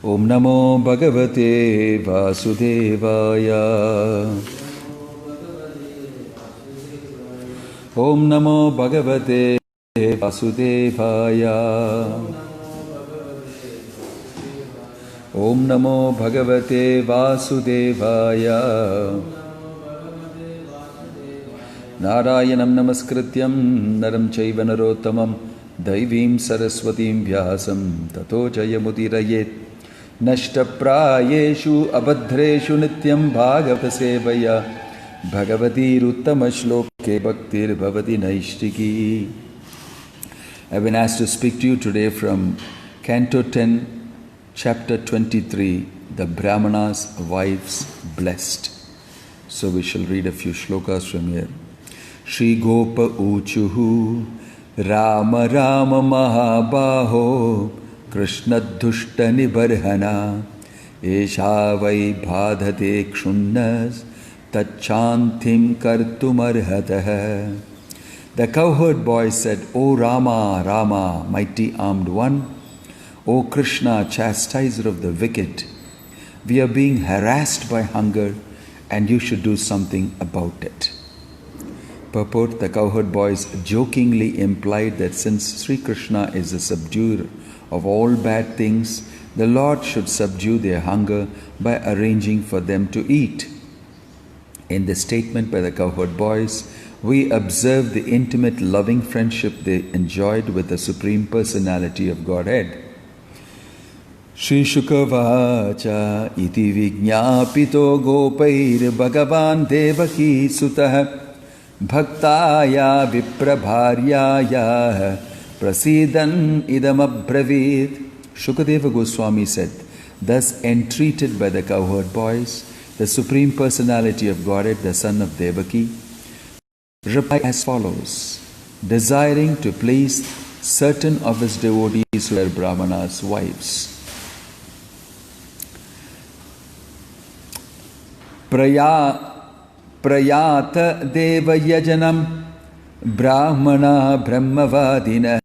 Om Namo Bhagavate Vasudevaya. Om Namo Bhagavate Vasudevaya. Om Namo Bhagavate Vasudevaya. Narayanam Namaskrityam Naram Chaiva Narottamam Daivim Saraswatim Vyasam Tato Jayamudirayet Nashtaprayeshu Abhadreshu Nityam Bhagavata Sevaya Bhagavati Ruttama Shloke Bhaktir Bhavati Naishtiki. I've been asked to speak to you today from Canto 10, Chapter 23, The Brahmana's Wives Blessed. So we shall read a few shlokas from here. Shri Gopa Uchuhu Rama Rama Mahabaho Krishna Dushta Nibarhana Esha Vai Bhadhate Kshunnas Tachantim Kartumarhataha. The cowherd boy said, O Rama, Rama, mighty armed one, O Krishna, chastiser of the wicked, we are being harassed by hunger and you should do something about it. Purport: the cowherd boys jokingly implied that since Sri Krishna is the subduer of all bad things, the Lord should subdue their hunger by arranging for them to eat. In this statement by the cowherd boys, we observe the intimate loving friendship they enjoyed with the Supreme Personality of Godhead. Shri Shukavacha iti vijñāpito gopair bhagavan devaki sutah bhaktaya viprabharyaya prasidan idam abbravid. Shukadeva Goswami said, thus entreated by the cowherd boys, the Supreme Personality of Godhead, the son of Devaki, replied as follows, desiring to please certain of his devotees who were Brahmana's wives. Prayata deva yajanam brahmana brahmavadina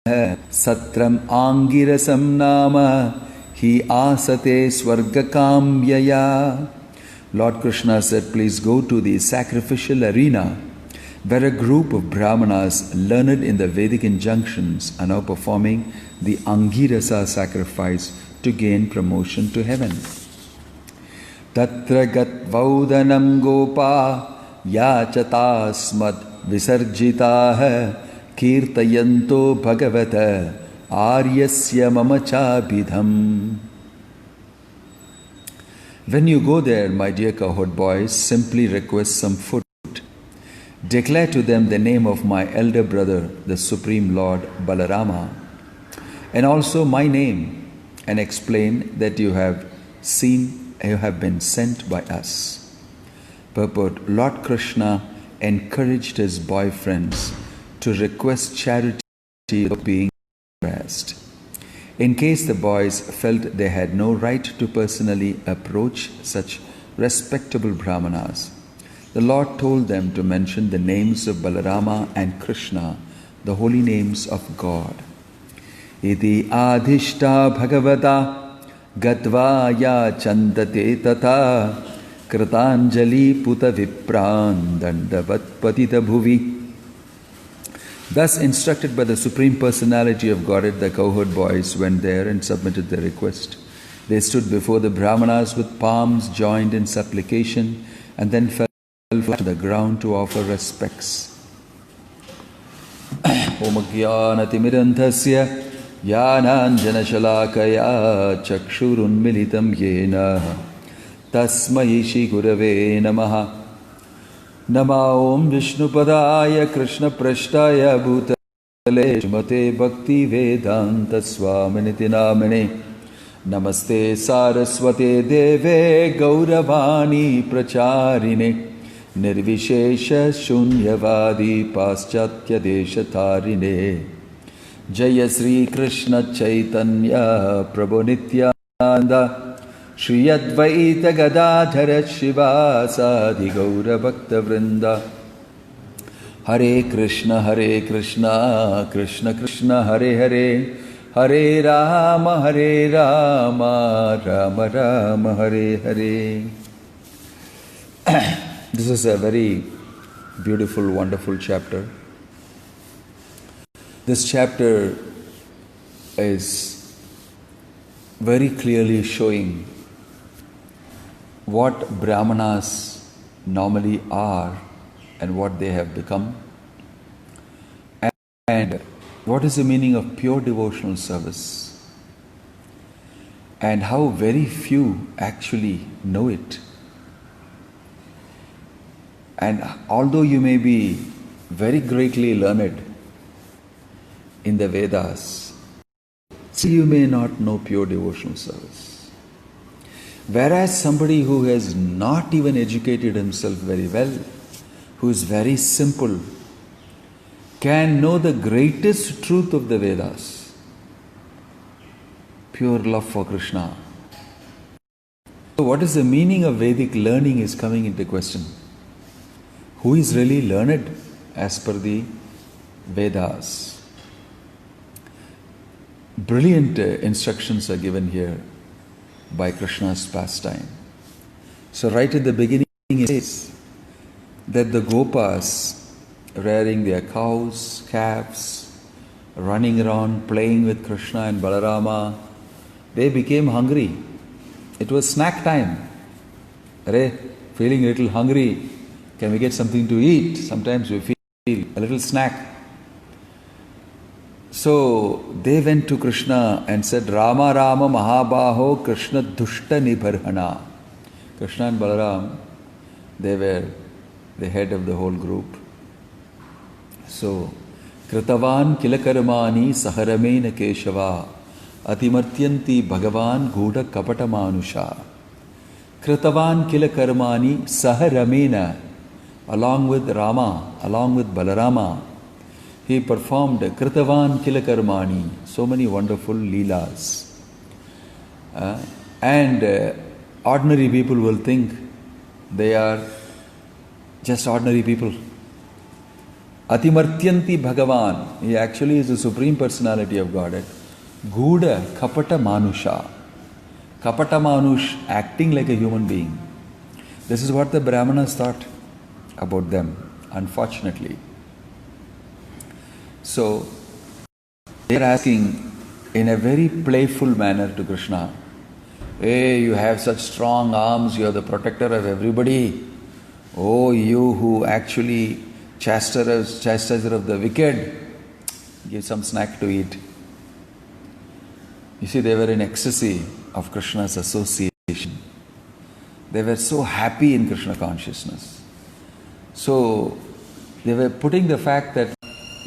satram angirasam nama hi asate swargakamyaya. Lord Krishna said, please go to the sacrificial arena where a group of Brahmanas learned in the Vedic injunctions are now performing the Angirasa sacrifice to gain promotion to heaven. Tatra gat vaudanam gopa yachatasmad visarjitah kirtayanto bhagavata aryasya mamachabidham. When you go there, my dear cowherd boys, simply request some food. Declare to them the name of my elder brother, the Supreme Lord Balarama, and also my name, and explain that you have been sent by us. Purport: Lord Krishna encouraged his boyfriends to request charity without being harassed. In case the boys felt they had no right to personally approach such respectable Brahmanas, the Lord told them to mention the names of Balarama and Krishna, the holy names of God. Iti adhishta bhagavata gatva ya chandate tata kritanjali puta vipran dandavat patita bhuvi. Thus instructed by the Supreme Personality of Godhead, the cowherd boys went there and submitted their request. They stood before the Brahmanas with palms joined in supplication and then fell flat to the ground to offer respects. Om Jnanatimirandhasya Jnananjana Shalakaya Chakshurunmilitam Yena Tasmai Shri Gurave Namaha. Nama Om Vishnupadaya Krishna Prashtaya Bhutale Shrimate Bhakti Vedanta Swaminiti Namane Namaste Saraswate Deve Gauravani Pracharine Nirvishesha Shunyavadi Paschatya Deshatarine Jaya Sri Krishna Chaitanya Prabhu Nityananda Shri Advaita Gadadhara Shivasadi Gaura Bhakta Vrinda. Hare Krishna Krishna Krishna Hare Hare Hare Rama, Hare Rama, Rama Rama, Hare Hare. This is a very beautiful, wonderful chapter. This chapter is very clearly showing what Brahmanas normally are and what they have become, and what is the meaning of pure devotional service, and how very few actually know it. And although you may be very greatly learned in the Vedas, still you may not know pure devotional service. Whereas somebody who has not even educated himself very well, who is very simple, can know the greatest truth of the Vedas, pure love for Krishna. So what is the meaning of Vedic learning is coming into question. Who is really learned as per the Vedas? Brilliant instructions are given here by Krishna's pastime. So right at the beginning it says that the Gopas, rearing their cows, calves, running around, playing with Krishna and Balarama, they became hungry. It was snack time. Arey, feeling a little hungry. Can we get something to eat? Sometimes we feel a little snack. So they went to Krishna and said, Rama Rama Mahabaho Krishna Dushta Nibharhana. Krishna and Balaram, they were the head of the whole group. So, Kritavan Kilakarmani Saharamena Keshava Atimartyanti Bhagavan Guda Kapata Manusha. Kritavan Kilakarmani Saharamena, along with Rama, along with Balarama, he performed Kritavan Kilakarmani, so many wonderful Leelas. And ordinary people will think they are just ordinary people. Atimartyanti Bhagavan, he actually is the Supreme Personality of Godhead. Guda Kapata Manusha. Kapata Manush, acting like a human being. This is what the Brahmanas thought about them, unfortunately. So, they are asking in a very playful manner to Krishna, hey, you have such strong arms, you are the protector of everybody. Oh, you who actually chastiser of the wicked, give some snack to eat. You see, they were in ecstasy of Krishna's association. They were so happy in Krishna consciousness. So, they were putting the fact that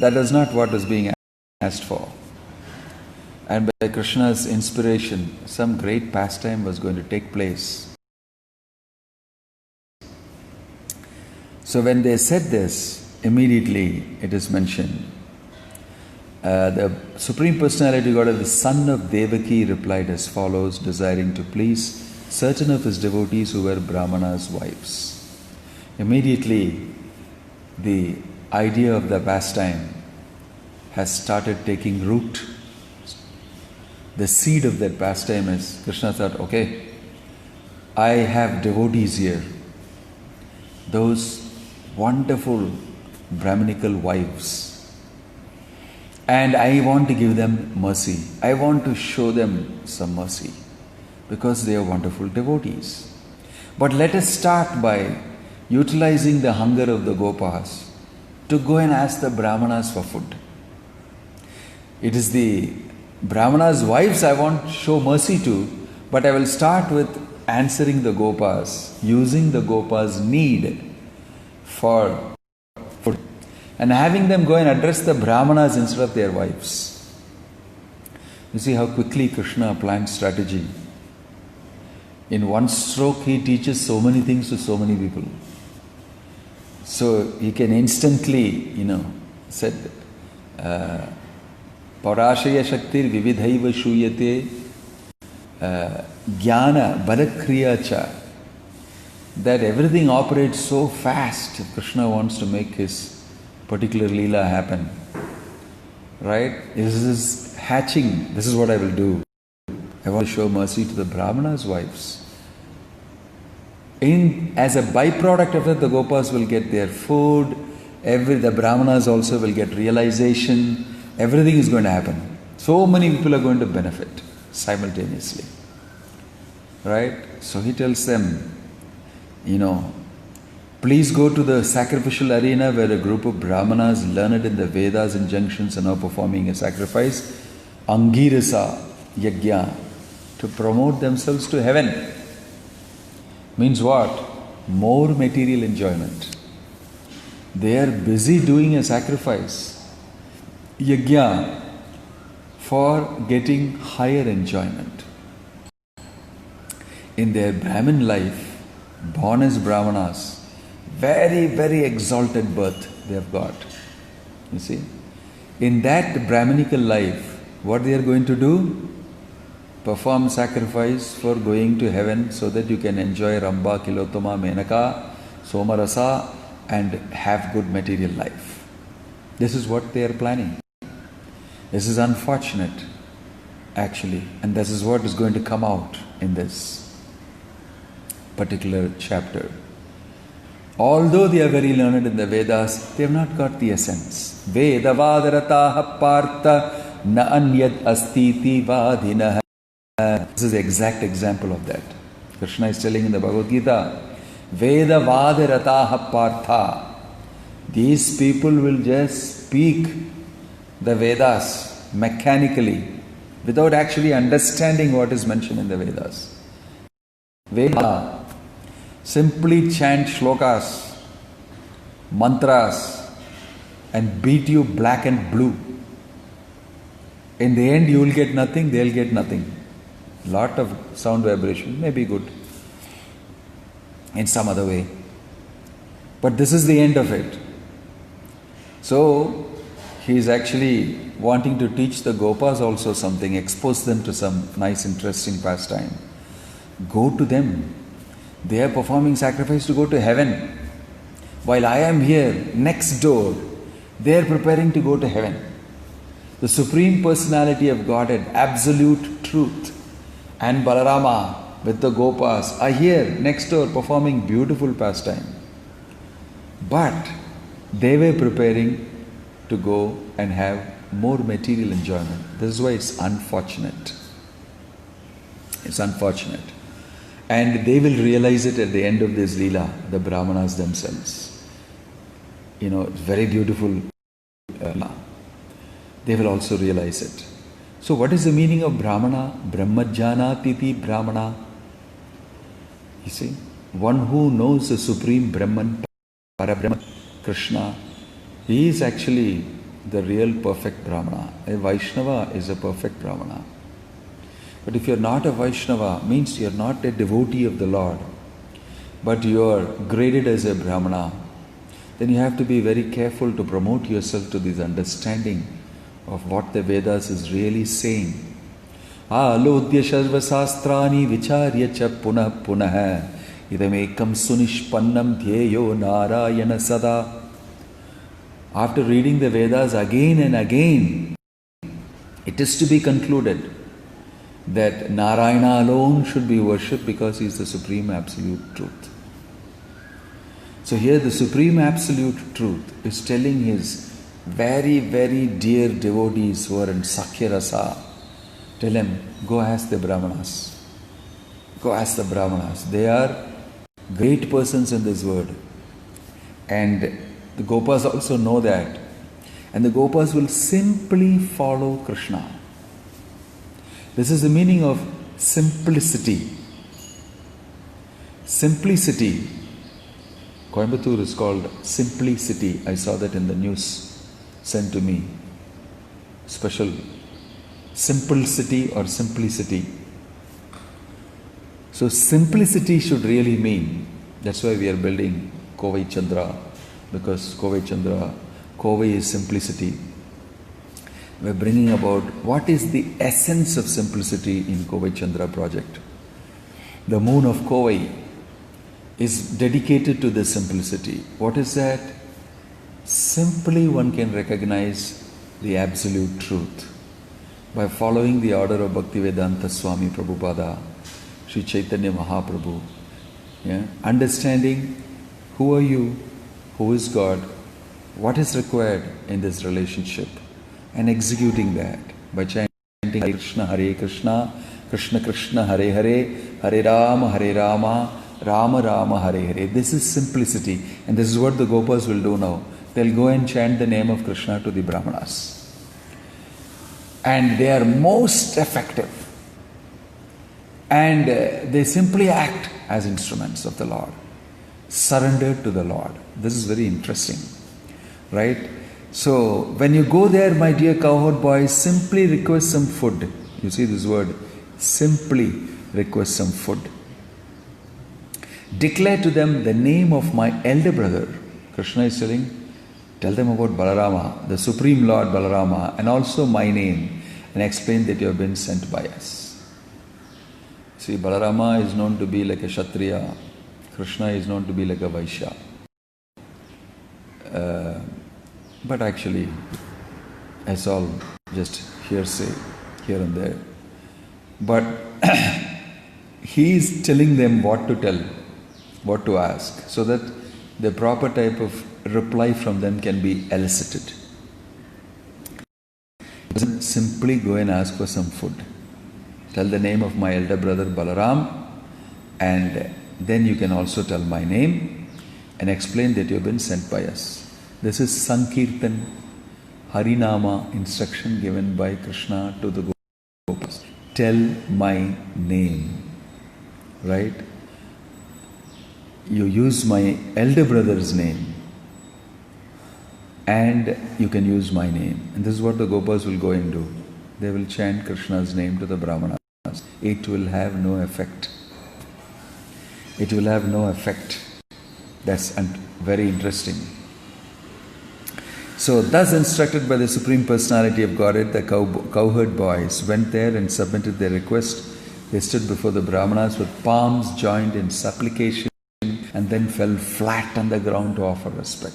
that is not what is being asked for. And by Krishna's inspiration, some great pastime was going to take place. So when they said this, immediately it is mentioned, the Supreme Personality of God, the son of Devaki, replied as follows, desiring to please certain of his devotees who were Brahmana's wives. Immediately, the idea of the pastime has started taking root. The seed of that pastime is, Krishna thought, okay, I have devotees here, those wonderful Brahminical wives, and I want to give them mercy. I want to show them some mercy because they are wonderful devotees. But let us start by utilizing the hunger of the Gopas to go and ask the Brahmanas for food. It is the Brahmanas' wives I want to show mercy to, but I will start with answering the Gopas, using the Gopas' need for food, and having them go and address the Brahmanas instead of their wives. You see how quickly Krishna planned strategy. In one stroke, he teaches so many things to so many people. So he can instantly, said, Parashaya Shaktir Vividhaiva Shuyate Jnana Balakriya Cha. That everything operates so fast if Krishna wants to make his particular Leela happen. Right? This is hatching, this is what I will do. I want to show mercy to the Brahmanas' wives. As a byproduct of it, the Gopas will get their food, the Brahmanas also will get realization, everything is going to happen. So many people are going to benefit simultaneously. Right? So he tells them, please go to the sacrificial arena where a group of Brahmanas learned in the Vedas injunctions are now performing a sacrifice, Angirasa Yajna, to promote themselves to heaven. Means what? More material enjoyment. They are busy doing a sacrifice, Yajna, for getting higher enjoyment. In their Brahmin life, born as Brahmanas, very, very exalted birth they have got. You see? In that Brahminical life, what they are going to do? Perform sacrifice for going to heaven so that you can enjoy Ramba, Kilotama, Menaka, Somarasa and have good material life. This is what they are planning. This is unfortunate, actually, and this is what is going to come out in this particular chapter. Although they are very learned in the Vedas, they have not got the essence. Vedavadarataha partha na anyad astiti vadinah. This is the exact example of that. Krishna is telling in the Bhagavad-gita, Vedavadarataha partha. These people will just speak the Vedas mechanically without actually understanding what is mentioned in the Vedas. Veda simply chant shlokas, mantras and beat you black and blue. In the end you will get nothing, they will get nothing. Lot of sound vibration may be good in some other way. But this is the end of it. So he is actually wanting to teach the Gopas also something, expose them to some nice interesting pastime. Go to them. They are performing sacrifice to go to heaven. While I am here, next door, they are preparing to go to heaven. The Supreme Personality of Godhead, absolute truth, and Balarama with the Gopas are here next door performing beautiful pastime. But they were preparing to go and have more material enjoyment. This is why it's unfortunate. It's unfortunate. And they will realize it at the end of this Lila, the Brahmanas themselves. It's very beautiful. They will also realize it. So what is the meaning of Brahmana? Brahmajnanatiti Brahmana. You see, one who knows the Supreme Brahman, Parabrahman, Krishna, he is actually the real perfect Brahmana. A Vaishnava is a perfect Brahmana. But if you are not a Vaishnava, means you are not a devotee of the Lord, but you are graded as a Brahmana, then you have to be very careful to promote yourself to this understanding of what the Vedas is really saying. Alodhya sarva sastrani vicharya cha punah punah idamekam sunishpannam dhyeyo narayana sada. After reading the Vedas again and again, it is to be concluded that Narayana alone should be worshipped because he is the Supreme Absolute Truth. So here the Supreme Absolute Truth is telling his very, very dear devotees who are in Sakhya Rasa, tell him, go ask the Brahmanas. Go ask the Brahmanas. They are great persons in this world. And the Gopas also know that. And the Gopas will simply follow Krishna. This is the meaning of simplicity. Simplicity. Coimbatore is called Simplicity. I saw that in the news sent to me. Special simple city or simplicity. So simplicity should really mean, that's why we are building Kovai Chandra, because Kovai Chandra, Kovai is simplicity. We are bringing about what is the essence of simplicity in Kovai Chandra project. The moon of Kovai is dedicated to this simplicity. What is that? Simply one can recognize the absolute truth. by following the order of Bhaktivedanta Swami Prabhupada, Sri Chaitanya Mahaprabhu. Yeah? Understanding who are you, who is God, what is required in this relationship, and executing that by chanting Hare Krishna, Krishna Krishna, Hare Hare, Hare Rama, Rama Rama, Hare Hare. This is simplicity, and this is what the Gopas will do now. They'll go and chant the name of Krishna to the Brahmanas. And they are most effective. And they simply act as instruments of the Lord, surrendered to the Lord. This is very interesting, right? So, when you go there, my dear cowherd boys, simply request some food. You see this word, simply request some food. Declare to them the name of my elder brother. Krishna is telling, tell them about Balarama, the Supreme Lord Balarama, and also my name, and explain that you have been sent by us. See, Balarama is known to be like a Kshatriya, Krishna is known to be like a Vaishya. But actually, it's all just hearsay here and there. But he is telling them what to tell, what to ask, so that the proper type of reply from them can be elicited. Simply go and ask for some food. Tell the name of my elder brother Balaram, and then you can also tell my name and explain that you have been sent by us. This is Sankirtan, Harinama instruction given by Krishna to the Gopas. Tell my name, right? You use my elder brother's name, and you can use my name. And this is what the Gopas will go and do. They will chant Krishna's name to the Brahmanas. It will have no effect. It will have no effect. That's very interesting. So, thus instructed by the Supreme Personality of Godhead, the cowherd boys went there and submitted their request. They stood before the Brahmanas with palms joined in supplication, and then fell flat on the ground to offer respect.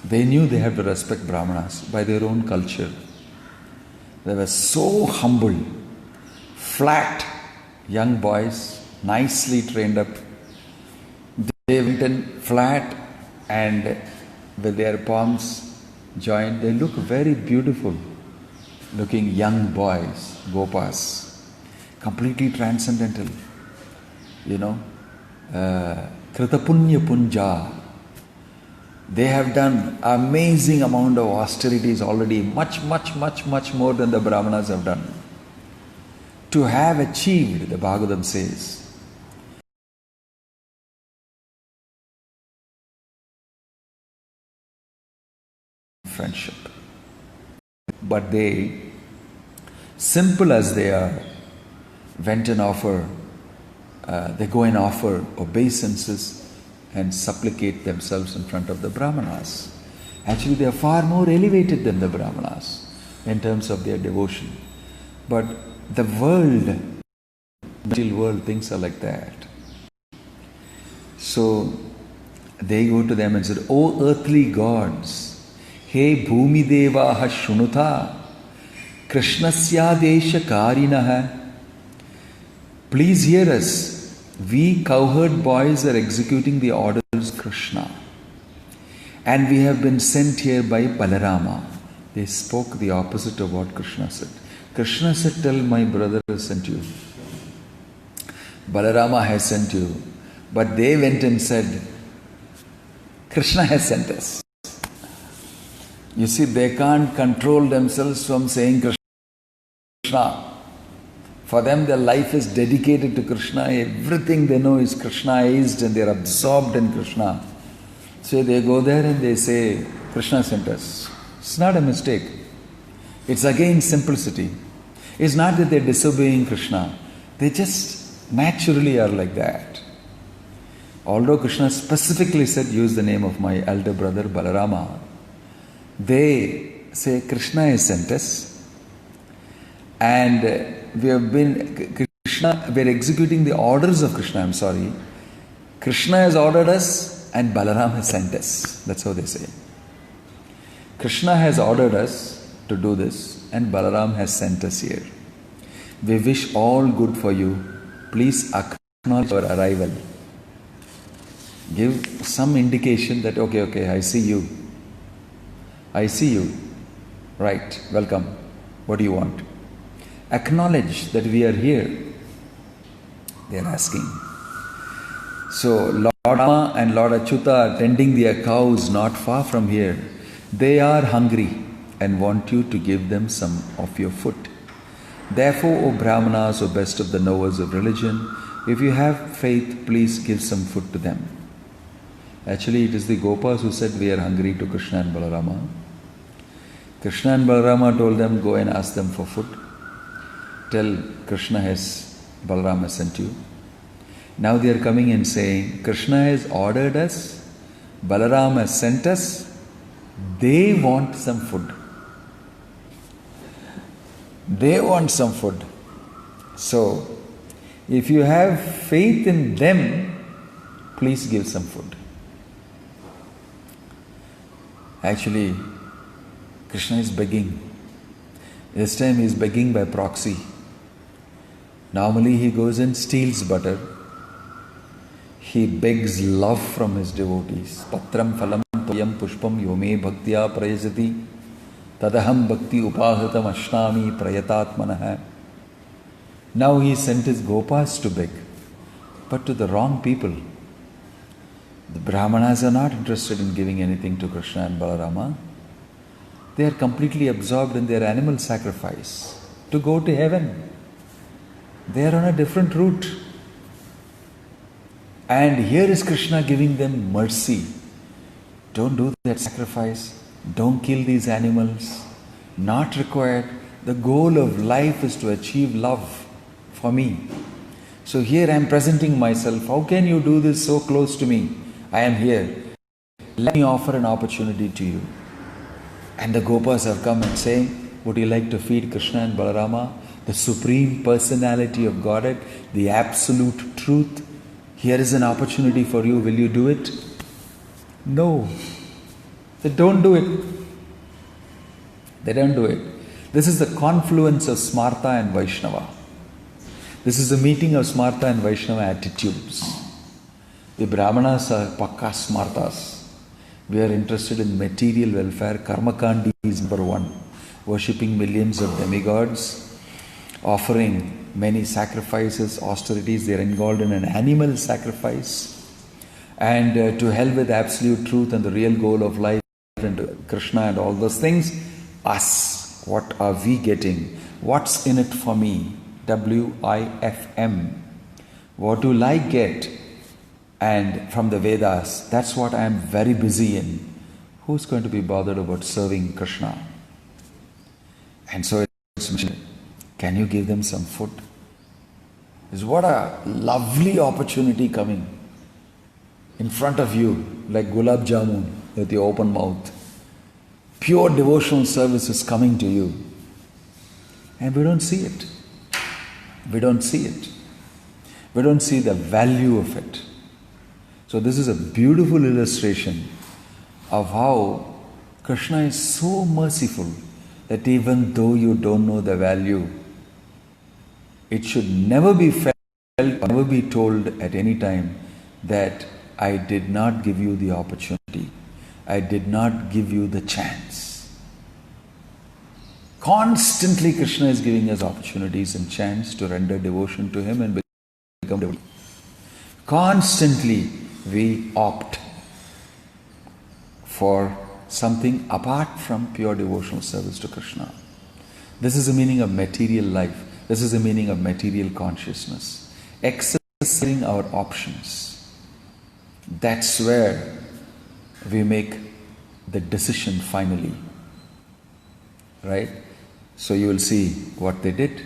They knew they had to respect Brahmanas by their own culture. They were so humble, flat young boys, nicely trained up. They went in flat and with their palms joined. They look very beautiful looking young boys, Gopas, completely transcendental, Kritapunya Punja. They have done amazing amount of austerities already, much more than the Brahmanas have done. To have achieved, the Bhagavatam says, friendship. But they, simple as they are, went and they go and offer obeisances and supplicate themselves in front of the Brahmanas. Actually, they are far more elevated than the Brahmanas in terms of their devotion. But the world, material world, things are like that. So they go to them and said, O earthly gods, He Bhumi Devaha Shunuta, Krishnasya Desha Karinaha, please hear us. We cowherd boys are executing the orders of Krishna, and we have been sent here by Balarama. They spoke the opposite of what Krishna said. Krishna said, tell my brother has sent you. Balarama has sent you. But they went and said, Krishna has sent us. You see, they can't control themselves from saying Krishna. For them, their life is dedicated to Krishna. Everything they know is Krishnaized and they are absorbed in Krishna. So they go there and they say, Krishna sent us. It's not a mistake. It's again simplicity. It's not that they're disobeying Krishna. They just naturally are like that. Although Krishna specifically said, use the name of my elder brother Balarama, they say, Krishna has sent us. And we're executing the orders of Krishna, Krishna has ordered us and Balaram has sent us. That's how they say. Krishna has ordered us to do this and Balaram has sent us here. We wish all good for you. Please acknowledge our arrival. Give some indication that, okay, I see you. I see you. Right, welcome. What do you want? Acknowledge that we are here. They are asking. So, Lord Rama and Lord Achyuta are tending their cows not far from here. They are hungry and want you to give them some of your food. Therefore, O Brahmanas, O best of the knowers of religion, if you have faith, please give some food to them. Actually, it is the Gopas who said we are hungry to Krishna and Balarama. Krishna and Balarama told them, go and ask them for food. Tell Krishna Balarama has sent you. Now they are coming and saying, Krishna has ordered us, Balaram has sent us, they want some food. They want some food. So, if you have faith in them, please give some food. Actually, Krishna is begging. This time he is begging by proxy. Normally he goes and steals butter. He begs love from his devotees. Patram phalam toyam pushpam yome bhaktya prayasati tadaham bhakti upahatam ashnami prayatatmanaha. Now he sent his Gopas to beg, but to the wrong people. The Brahmanas are not interested in giving anything to Krishna and Balarama. They are completely absorbed in their animal sacrifice to go to heaven. They are on a different route. And here is Krishna giving them mercy. Don't do that sacrifice. Don't kill these animals. Not required. The goal of life is to achieve love for me. So here I am presenting myself. How can you do this so close to me? I am here. Let me offer an opportunity to you. And the Gopas have come and saying, would you like to feed Krishna and Balarama? The Supreme Personality of Godhead, the Absolute Truth. Here is an opportunity for you. Will you do it? No. They don't do it. They don't do it. This is the confluence of Smarta and Vaishnava. This is the meeting of Smarta and Vaishnava attitudes. The Brahmanas are Pakka Smartas. We are interested in material welfare. Karmakandi is number one. Worshipping millions of demigods, offering many sacrifices, austerities. They are involved in an animal sacrifice. And to hell with absolute truth and the real goal of life and Krishna and all those things. Us. What are we getting? What's in it for me? WIFM. What will I get? And from the Vedas, that's what I am very busy in. Who's going to be bothered about serving Krishna? And so it's mentioned, can you give them some food? Is what a lovely opportunity coming in front of you, like gulab jamun with your open mouth. Pure devotional service is coming to you. And we don't see it. We don't see it. We don't see the value of it. So this is a beautiful illustration of how Krishna is so merciful that even though you don't know the value, it should never be felt or never be told at any time that I did not give you the opportunity. I did not give you the chance. Constantly Krishna is giving us opportunities and chance to render devotion to Him and become devoted. Constantly we opt for something apart from pure devotional service to Krishna. This is the meaning of material life. This is the meaning of material consciousness. Exercising our options. That's where we make the decision finally. Right? So you will see what they did.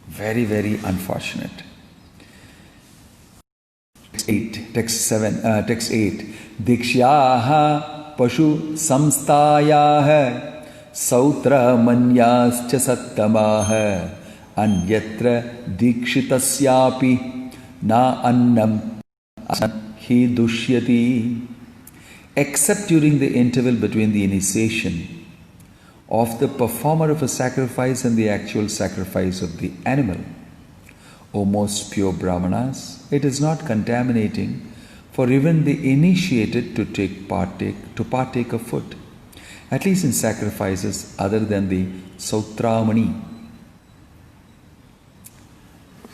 Very, very unfortunate. Text 8. Dikshyaha pashu samstayaha sautra manyascha sattamaha anyatra dikshitasyapi na annam hi dushyati. Except during the interval between the initiation, of the performer of a sacrifice and the actual sacrifice of the animal. O most pure Brahmanas, it is not contaminating for even the initiated to partake of food, at least in sacrifices other than the Sautramani.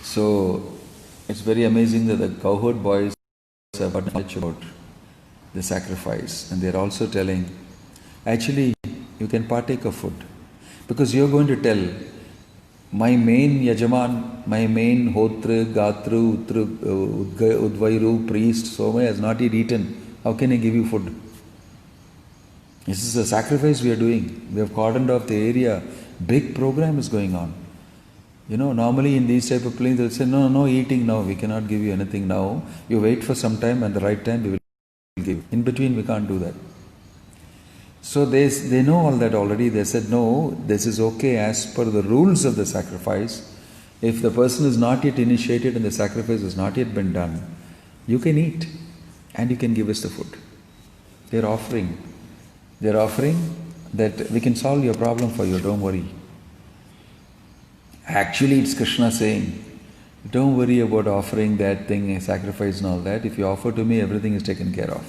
So it's very amazing that the cowherd boys have got knowledge about the sacrifice, and they're also telling, actually you can partake of food, because you're going to tell, my main Yajaman, my main Hotra, Gatru, Udvairu, priest, Swami has not yet eaten. How can I give you food? This is a sacrifice we are doing. We have cordoned off the area. Big program is going on. Normally in these type of planes, they'll say, no eating now. We cannot give you anything now. You wait for some time, and the right time we will give. In between, we can't do that. So they know all that already. They said, no, this is okay as per the rules of the sacrifice. If the person is not yet initiated and the sacrifice has not yet been done, you can eat and you can give us the food. They're offering that we can solve your problem for you, don't worry. Actually, it's Krishna saying, don't worry about offering that thing, sacrifice and all that. If you offer to me, everything is taken care of.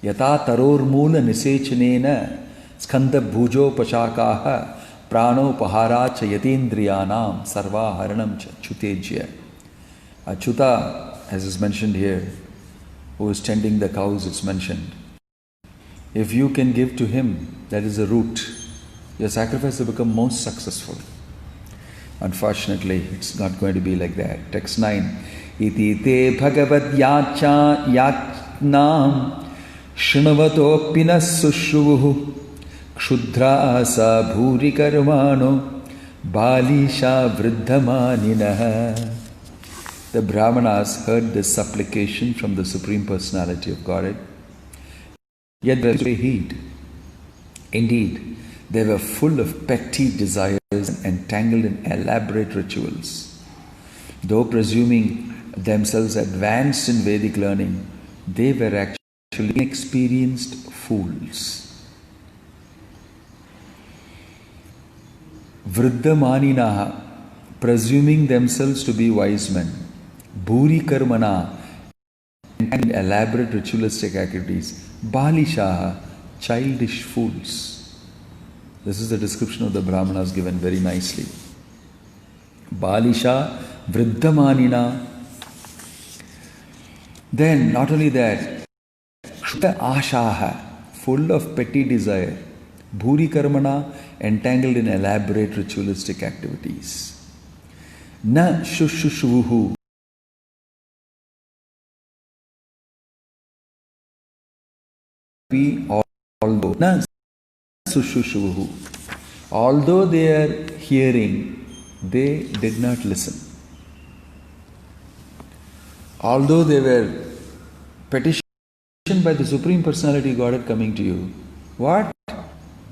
Yata taror mula nisechanena skanda bhujo pachakaha prano pahara cha yatindriyanam sarva haranam cha chutejya. Achuta, as is mentioned here, who is tending the cows, it's mentioned. If you can give to him, that is the root, your sacrifice will become most successful. Unfortunately, it's not going to be like that. Text 9. Iti te bhagavad-gita yatnam Shrunavatopinas sushruvuhu kshudra sa bhuri karmano balisha vriddhamaninaha. The Brahmanas heard this supplication from the Supreme Personality of Godhead, yet they did not heed. Indeed, they were full of petty desires and entangled in elaborate rituals. Though presuming themselves advanced in Vedic learning, they were actually inexperienced fools. Vriddhamaninaha, presuming themselves to be wise men. Bhuri karmana, and elaborate ritualistic activities. Balishaha, childish fools. This is the description of the Brahmanas given very nicely. Balisha, vriddhamanina. Then, not only that, ashaha, full of petty desire. Bhuri karmana, entangled in elaborate ritualistic activities. Na shushushuvuhu, although they are hearing, they did not listen. Although they were petitioned by the Supreme Personality Godhead coming to you, what?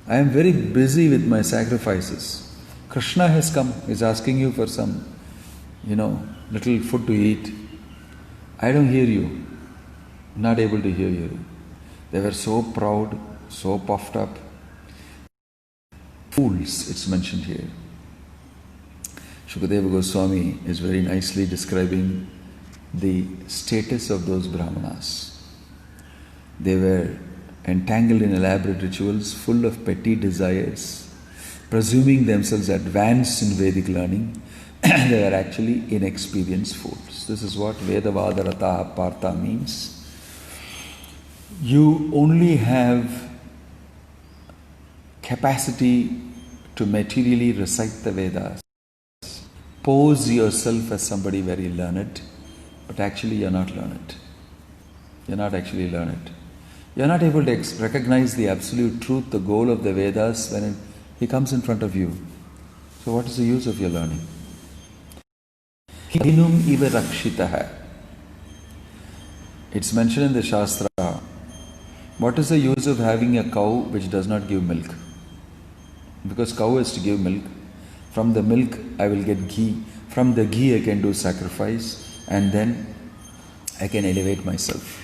I am very busy with my sacrifices. Krishna has come, is asking you for some, little food to eat. I don't hear you. Not able to hear you. They were so proud, so puffed up. Fools, it's mentioned here. Shukadeva Goswami is very nicely describing the status of those Brahmanas. They were entangled in elaborate rituals, full of petty desires, presuming themselves advanced in Vedic learning. They are actually inexperienced fools. This is what Vedavadarataha Partha means. You only have capacity to materially recite the Vedas. Pose yourself as somebody very learned, but actually you're not learned. You're not actually learned. You're not able to recognize the absolute truth, the goal of the Vedas when he comes in front of you. So what is the use of your learning? Hinum iva rakshitaha. It's mentioned in the Shastra. What is the use of having a cow which does not give milk? Because cow has to give milk. From the milk I will get ghee. From the ghee I can do sacrifice, and then I can elevate myself.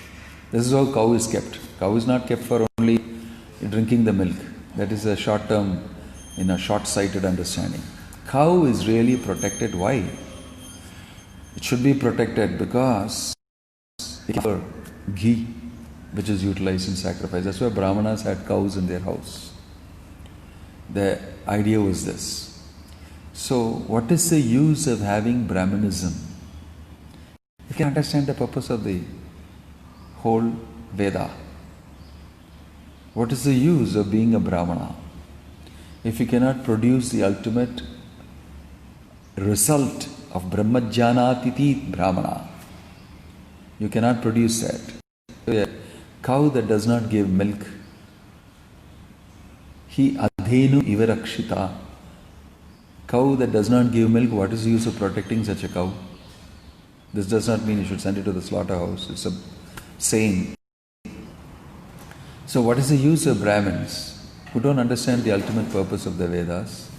This is how cow is kept. Cow is not kept for only drinking the milk. That is a short-term, short-sighted understanding. Cow is really protected. Why? It should be protected because it's ghee, which is utilized in sacrifice. That's why Brahmanas had cows in their house. The idea was this. So, what is the use of having Brahmanism? You can understand the purpose of the whole Veda. What is the use of being a Brahmana if you cannot produce the ultimate result of Brahmajnanatiti Brahmana? You cannot produce that. A cow that does not give milk, he adhenu ivarakshita. Cow that does not give milk, what is the use of protecting such a cow? This does not mean you should send it to the slaughterhouse. It's a saying. So what is the use of Brahmins who don't understand the ultimate purpose of the Vedas?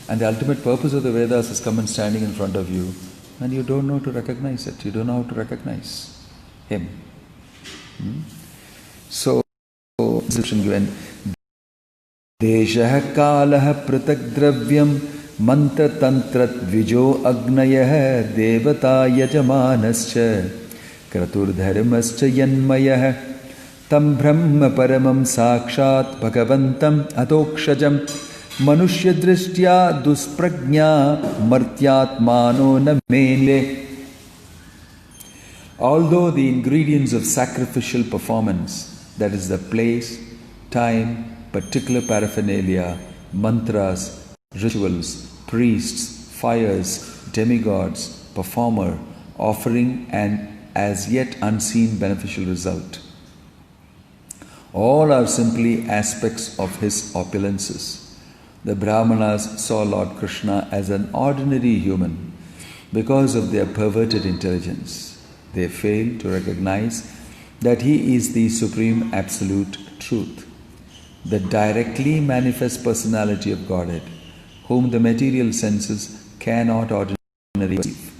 And the ultimate purpose of the Vedas is come and standing in front of you, and you don't know to recognize it. You don't know how to recognize him. So, description given. Deshah kalah pratak dravyam mantra tantrat vijo agnayah devata yajamanascha kratur dharmascha yanmayah tam brahma paramam sakshat bhagavantam adokshajam manushya drishtya dusprajna martyatmano namene. Although the ingredients of sacrificial performance, that is the place, time, particular paraphernalia, mantras, rituals, priests, fires, demigods, performer, offering, and as yet unseen beneficial result, all are simply aspects of his opulences. The Brahmanas saw Lord Krishna as an ordinary human because of their perverted intelligence. They failed to recognize that he is the supreme absolute truth, the directly manifest personality of Godhead, whom the material senses cannot ordinarily perceive.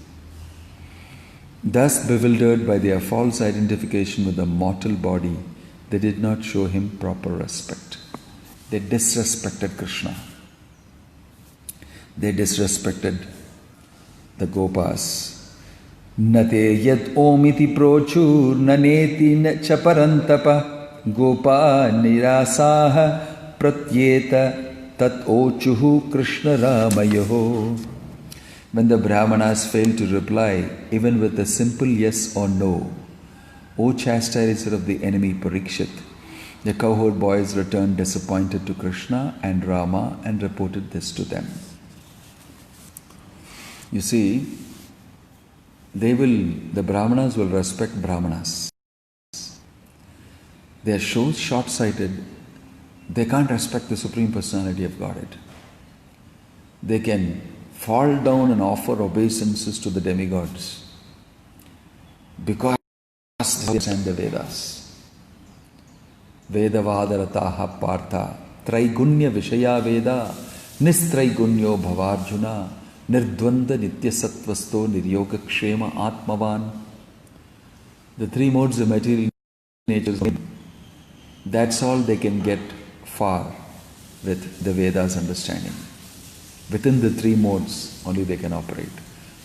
Thus bewildered by their false identification with the mortal body, they did not show him proper respect. They disrespected Krishna. They disrespected the Gopas. Nate yad omiti prochur naneti chaparantapa gopa nirasaha pratyeta tat ochuhu Krishna ramayoho. When the Brahmanas failed to reply even with a simple yes or no, O chastiser of the enemy Parikshit, the cowherd boys returned disappointed to Krishna and Rama and reported this to them. You see, the Brahmanas will respect Brahmanas. They are so short-sighted, they can't respect the Supreme Personality of Godhead. They can fall down and offer obeisances to the demigods because they understand the Vedas. Vedavadarataha partha traigunya vishaya veda nistraigunyo bhavarjuna nirdvanda nitya sattvasto niryoga kshema atmavan. The three modes of material nature, that's all they can get far with the Vedas understanding. Within the three modes only they can operate.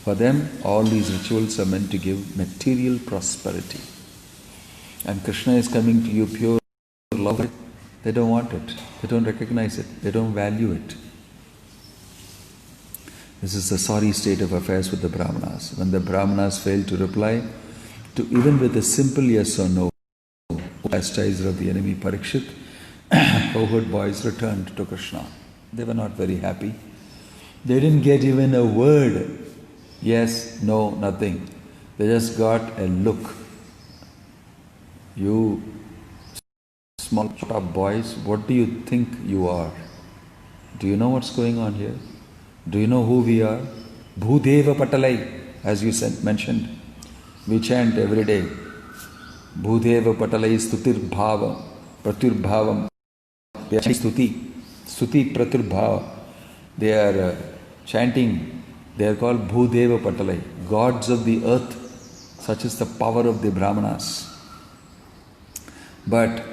For them, all these rituals are meant to give material prosperity. And Krishna is coming to you pure love. They don't want it. They don't recognize it. They don't value it. This is the sorry state of affairs with the Brahmanas. When the Brahmanas fail to reply to even with a simple yes or no, chastiser of the enemy Parikshit, cowherd boys returned to Krishna. They were not very happy. They didn't get even a word. Yes, no, nothing. They just got a look. You small top boys, what do you think you are? Do you know what's going on here? Do you know who we are? Bhudeva Patalai, as you mentioned. We chant every day. Bhudeva Patalai Stutir Bhava Pratyur Bhavam. They are Stuti Pratyur Bhava. They are chanting. They are called Bhudeva Patalai, gods of the earth. Such is the power of the Brahmanas. But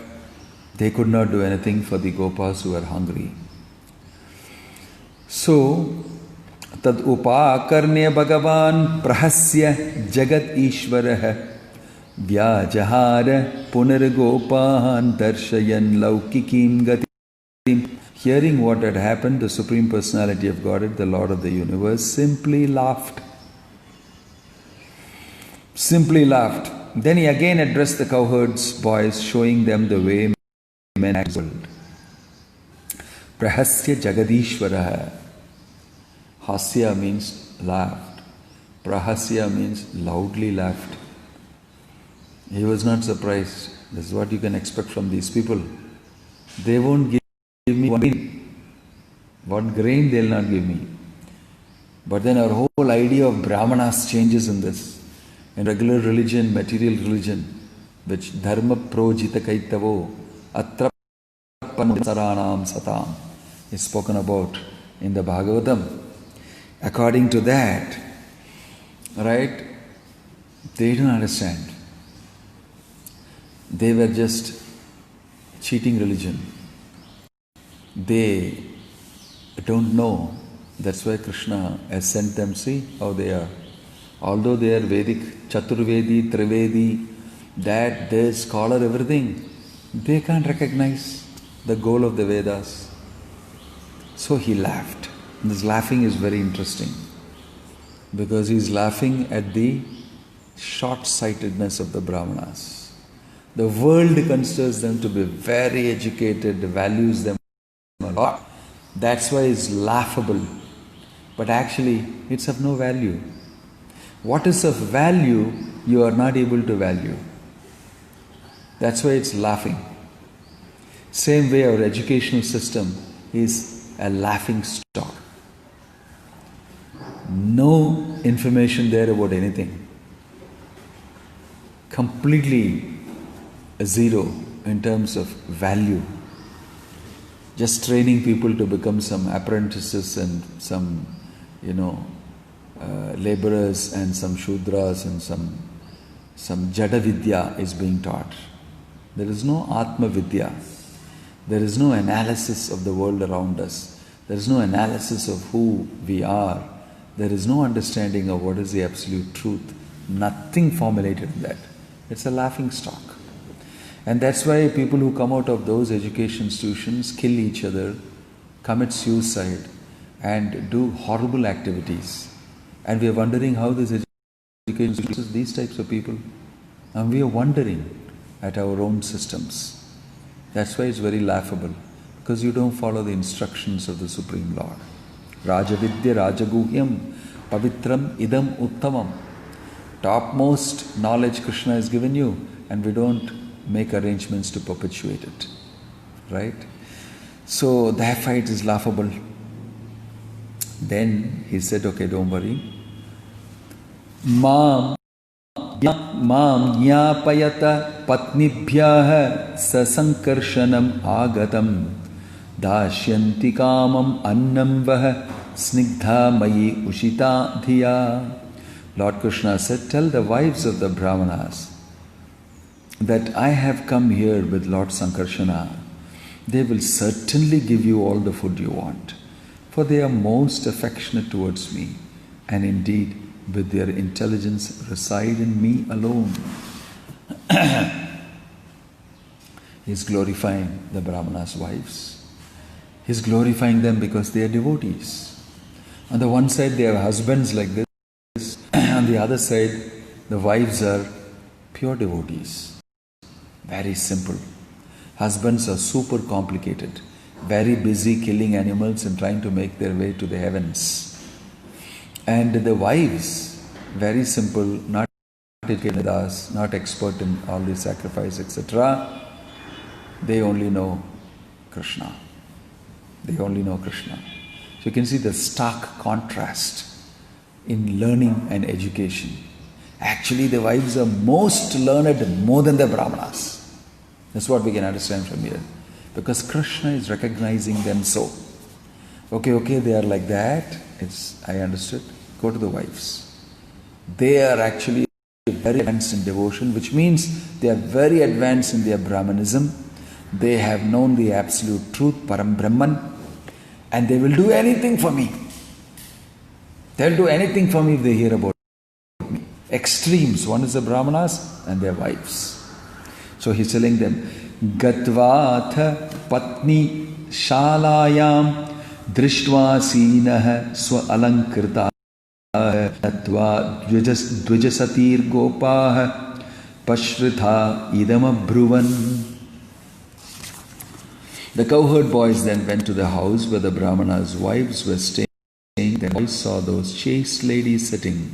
They could not do anything for the Gopas who were hungry. So, tad upakarnya bhagavan prahasya jagat ishvarah vyajahara punargopan darshayan laukikim gatim. Hearing what had happened, the Supreme Personality of Godhead, the Lord of the Universe, simply laughed. Simply laughed. Then he again addressed the cowherds' boys, showing them the way men act in the world. Prahasya jagadishvaraha. Hasya means laughed. Prahasya means loudly laughed. He was not surprised. This is what you can expect from these people. They won't give me one grain. One grain they'll not give me. But then our whole idea of Brahmanas changes in this. In regular religion, material religion, which dharma projita kaitavo atra saranam satam is spoken about in the Bhagavatam. According to that, right, they don't understand. They were just cheating religion. They don't know. That's why Krishna has sent them. See how they are. Although they are Vedic, Chaturvedi, Trivedi, that, this, scholar, everything, they can't recognize the goal of the Vedas. So he laughed. This laughing is very interesting because he is laughing at the short-sightedness of the Brahmanas. The world considers them to be very educated, values them a lot. That's why it's laughable. But actually, it's of no value. What is of value, you are not able to value. That's why it's laughing. Same way our educational system is a laughing stock. No information there about anything. Completely a zero in terms of value. Just training people to become some apprentices and some, laborers and some shudras and some jada vidya is being taught. There is no atma vidya. There is no analysis of the world around us. There is no analysis of who we are. There is no understanding of what is the absolute truth. Nothing formulated in that. It's a laughing stock. And that's why people who come out of those education institutions kill each other, commit suicide, and do horrible activities. And we are wondering how this education produces these types of people. And we are wondering at our own systems. That's why it's very laughable. Because you don't follow the instructions of the Supreme Lord. Rajavidya Rajaguhyam Pavitram Idam Uttamam. Topmost knowledge Krishna has given you, and we don't make arrangements to perpetuate it. Right? So that fight is laughable. Then he said, okay, don't worry. Mam jnapayata patnibhyaha sasankarshanam agatam dashyanti kamam annam vaha snigdha mayi ushita dhiya. Lord Krishna said, tell the wives of the Brahmanas that I have come here with Lord Sankarshana. They will certainly give you all the food you want, for they are most affectionate towards me, and indeed with their intelligence reside in me alone. He is glorifying the Brahmanas' wives. He is glorifying them because they are devotees. On the one side they have husbands like this, on the other side the wives are pure devotees. Very simple. Husbands are super complicated, very busy killing animals and trying to make their way to the heavens. And the wives, very simple, not educated with us, not expert in all the sacrifice, etc. They only know Krishna. They only know Krishna. So you can see the stark contrast in learning and education. Actually, the wives are most learned more than the Brahmanas. That's what we can understand from here. Because Krishna is recognizing them so. Okay, they are like that. I understood. Go to the wives. They are actually very advanced in devotion, which means they are very advanced in their Brahmanism. They have known the absolute truth, Param Brahman, and they will do anything for me. They'll do anything for me if they hear about me. Extremes. One is the Brahmanas and their wives. So he's telling them, Gatvatha Patni Shalayam Drishtva Sinah Swa Alankrita Tatva Dvijasatir Gopah Pashritha Idam Abruvan. The cowherd boys then went to the house where the Brahmana's wives were staying. The boys saw those chaste ladies sitting,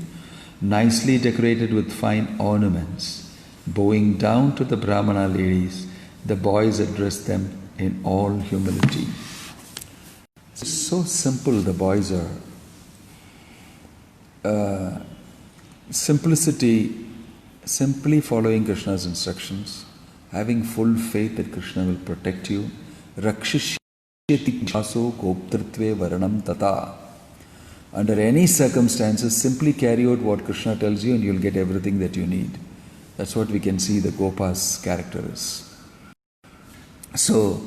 nicely decorated with fine ornaments. Bowing down to the Brahmana ladies, the boys addressed them in all humility. It's so simple, the boys are. Simplicity, simply following Krishna's instructions, having full faith that Krishna will protect you. Rakshishyati chaso koptritve varanam tata. Under any circumstances, simply carry out what Krishna tells you and you'll get everything that you need. That's what we can see the Gopa's character is. So,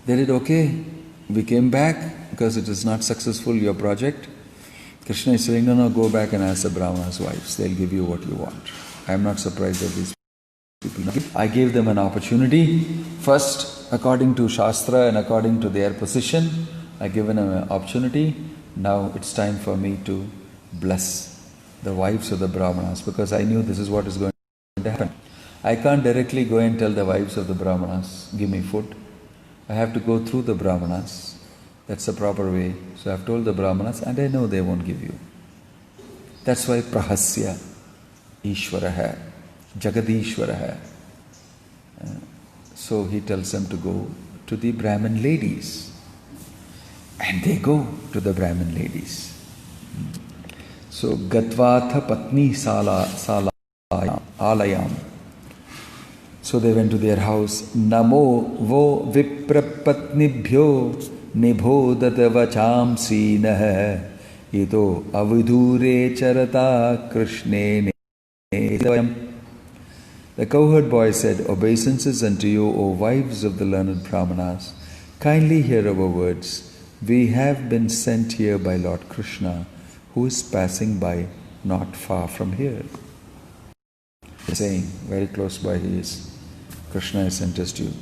they did okay. We came back because it is not successful, your project. Krishna is saying, no, go back and ask the Brahmana's wives. They'll give you what you want. I am not surprised at these people. I gave them an opportunity. First, according to Shastra and according to their position, I given them an opportunity. Now it's time for me to bless the wives of the Brahmanas because I knew this is what is going to happen. I can't directly go and tell the wives of the Brahmanas, give me food. I have to go through the Brahmanas. That's the proper way. So I've told the Brahmanas and I know they won't give you. That's why Prahasya Ishwaraha, Jagadishwaraha. So he tells them to go to the Brahmin ladies. And they go to the Brahmin ladies. So Gatvatha Patni Alayam. So they went to their house. Namo vo viprapatnibhyo nibhodata vacham sinah ito avidure charata krishne. The cowherd boy said, obeisances unto you, O wives of the learned Brahmanas. Kindly hear our words. We have been sent here by Lord Krishna, who is passing by not far from here. Saying, very close by he is. Krishna has sent us to you.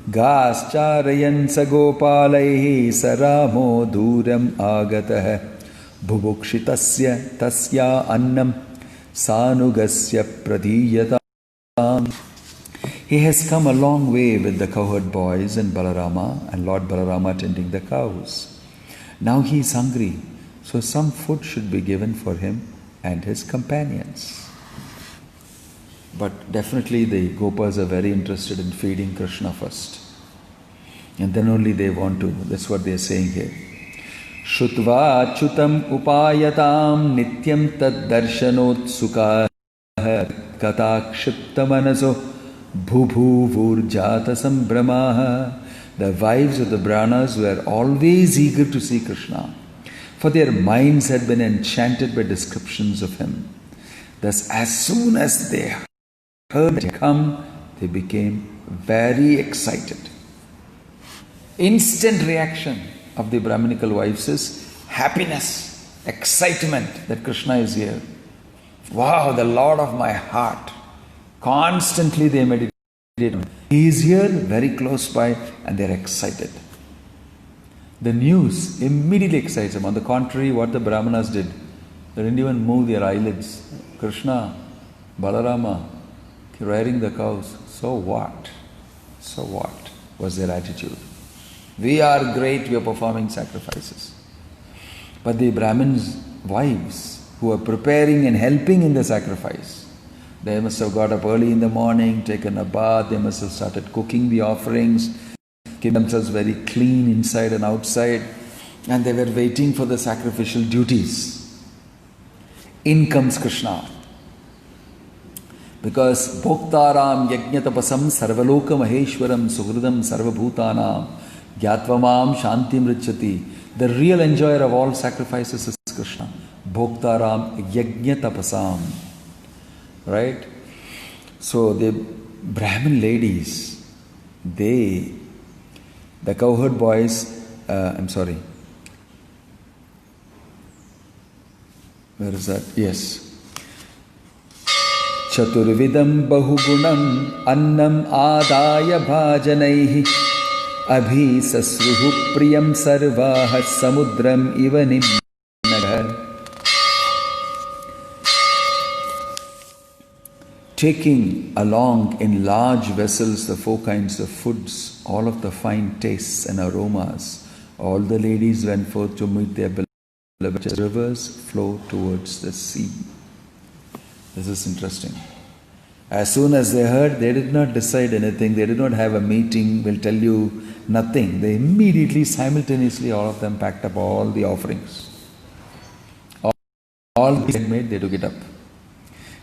Gascharayan sagopalaihi saramo duram agatah bhubukshitasya tasya annam sanugasya pradiyatam. He has come a long way with the cowherd boys and Balarama and Lord Balarama tending the cows. Now he is hungry, so some food should be given for him and his companions. But definitely the Gopas are very interested in feeding Krishna first. And then only they want to. That's what they are saying here. Shutva chutam upayatam nityam tad darshanot sukha katakshipta manaso Bhubhuvurjata sambramaha. The wives of the Brahmanas were always eager to see Krishna, for their minds had been enchanted by descriptions of him. Thus, as soon as they heard him come, they became very excited. Instant reaction of the Brahminical wives is happiness, excitement that Krishna is here. Wow, the Lord of my heart. Constantly they meditate. He is here, very close by, and they are excited. The news immediately excites them. On the contrary, what the Brahmanas did, they didn't even move their eyelids. Krishna, Balarama, rearing the cows. So what? So what was their attitude? We are great, we are performing sacrifices. But the Brahmins' wives who are preparing and helping in the sacrifice, they must have got up early in the morning, taken a bath, they must have started cooking the offerings, keep themselves very clean inside and outside, and they were waiting for the sacrificial duties. In comes Krishna. Because Bhoktaram Yajñatapasam Sarvaloka Maheshwaram Suhridam Sarvabhutanam Gyatvamam Shantim Richati. The real enjoyer of all sacrifices is Krishna. Bhoktaram Yajñatapasam. Right? So the Brahmin ladies, they The cowherd boys, I'm sorry. Where is that? Yes. Chaturvidam bahugunam annam adaya bhajanaihi abhi sasruhu priyam sarvaha samudram iva nimnaga. Taking along in large vessels the 4 kinds of foods, all of the fine tastes and aromas, all the ladies went forth to meet their beloved. Rivers flow towards the sea. This is interesting. As soon as they heard, they did not decide anything. They did not have a meeting. We'll tell you nothing. They immediately, simultaneously, all of them packed up all the offerings. All they had made, they took it up.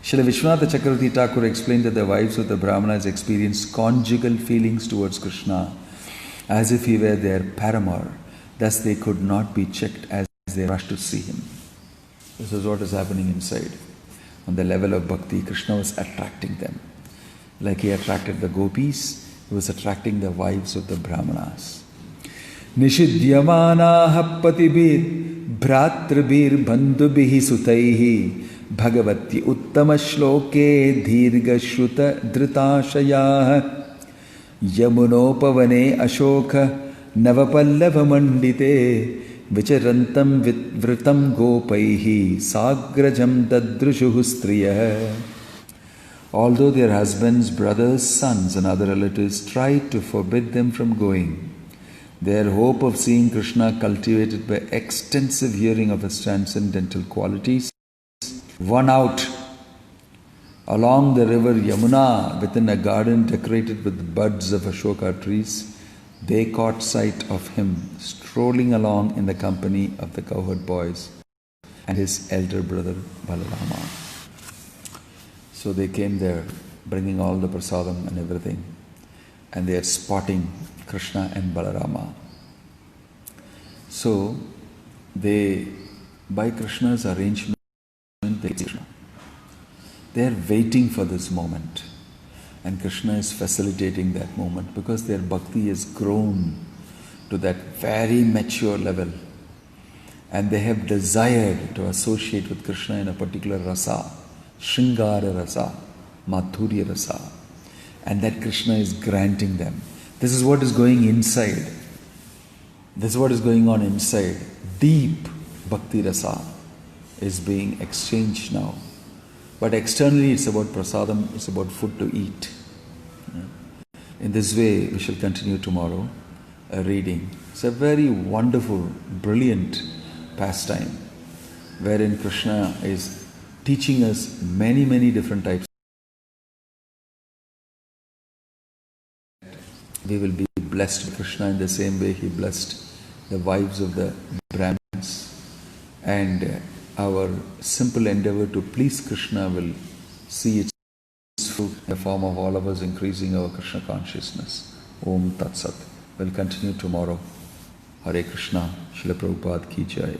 Srila Vishwanatha Chakravarti Thakur explained that the wives of the Brahmanas experienced conjugal feelings towards Krishna as if he were their paramour. Thus they could not be checked as they rushed to see him. This is what is happening inside. On the level of bhakti, Krishna was attracting them. Like he attracted the gopis, he was attracting the wives of the Brahmanas. Nishidyamanaha patibir bhratrabir bandhubihi sutaihi bhagavati uttama shloke dhirga shruta dhritashayah yamunopavane ashoka navapallava mandite vicharantam vritam gopaihi sagrajam dadrushuhu striyah. Although their husbands, brothers, sons and other relatives tried to forbid them from going, their hope of seeing Krishna cultivated by extensive hearing of his transcendental qualities won out. Along the river Yamuna, within a garden decorated with buds of Ashoka trees, they caught sight of him strolling along in the company of the cowherd boys and his elder brother Balarama. So they came there bringing all the prasadam and everything, and they are spotting Krishna and Balarama. So they, by Krishna's arrangement, they are waiting for this moment. And Krishna is facilitating that moment because their bhakti has grown to that very mature level. And they have desired to associate with Krishna in a particular rasa, Shringara rasa, Madhurya rasa. And that Krishna is granting them. This is what is going inside. This is what is going on inside. Deep bhakti rasa is being exchanged now. But externally it's about prasadam, it's about food to eat. In this way, we shall continue tomorrow reading. It's a very wonderful, brilliant pastime wherein Krishna is teaching us many, many different types. We will be blessed with Krishna in the same way he blessed the wives of the Brahmins. And our simple endeavor to please Krishna will see its fruit in the form of all of us increasing our Krishna consciousness. Om Tat Sat. We'll continue tomorrow. Hare Krishna. Srila Prabhupada Ki Jai.